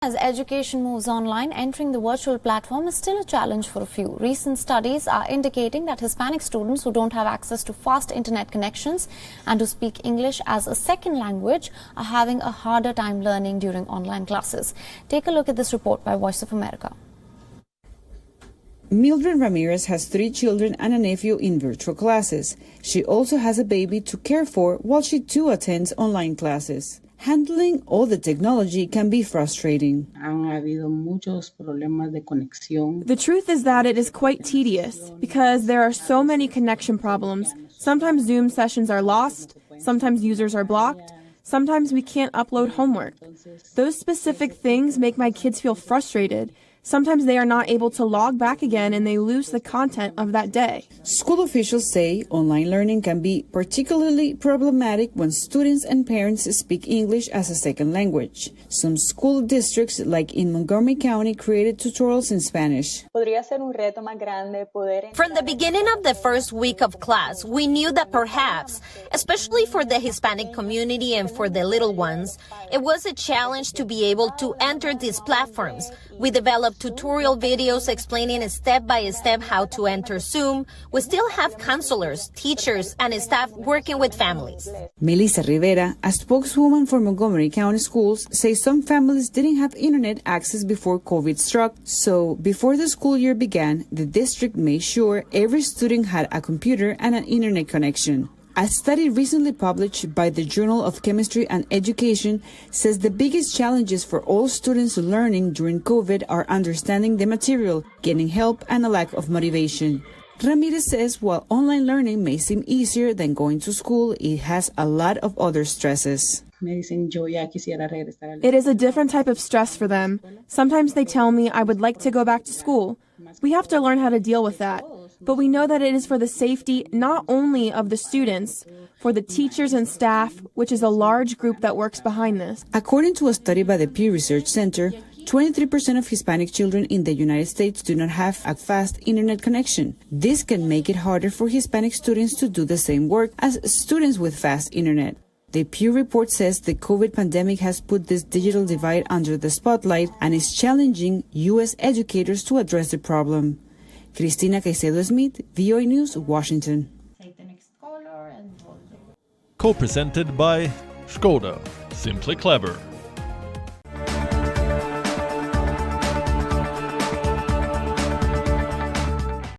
As education moves online, entering the virtual platform is still a challenge for a few. Recent studies are indicating that Hispanic students who don't have access to fast internet connections and who speak English as a second language are having a harder time learning during online classes. Take a look at this report by Voice of America. Mildred Ramirez has 3 children and a nephew in virtual classes. She also has a baby to care for while she too attends online classes. Handling all the technology can be frustrating. The truth is that it is quite tedious because there are so many connection problems. Sometimes Zoom sessions are lost, sometimes users are blocked, sometimes we can't upload homework. Those specific things make my kids feel frustrated. Sometimes they are not able to log back again and they lose the content of that day. School officials say online learning can be particularly problematic when students and parents speak English as a second language. Some school districts, like in Montgomery County, created tutorials in Spanish. From the beginning of the first week of class, we knew that perhaps, especially for the Hispanic community and for the little ones, it was a challenge to be able to enter these platforms. We developed tutorial videos explaining step by step how to enter Zoom. We still have counselors, teachers, and staff working with families. Melissa Rivera, a spokeswoman for Montgomery County Schools, says some families didn't have internet access before COVID struck. So before the school year began, the district made sure every student had a computer and an internet connection. A study recently published by the Journal of Chemistry and Education says the biggest challenges for all students learning during COVID are understanding the material, getting help, and a lack of motivation. Ramirez says while online learning may seem easier than going to school, it has a lot of other stresses. It is a different type of stress for them. Sometimes they tell me I would like to go back to school. We have to learn how to deal with that. But we know that it is for the safety not only of the students, for the teachers and staff, which is a large group that works behind this. According to a study by the Pew Research Center, 23% of Hispanic children in the United States do not have a fast internet connection. This can make it harder for Hispanic students to do the same work as students with fast internet. The Pew report says the COVID pandemic has put this digital divide under the spotlight and is challenging U.S. educators to address the problem. Cristina Caicedo-Smith, VOA News, Washington. Co-presented by Skoda. Simply clever.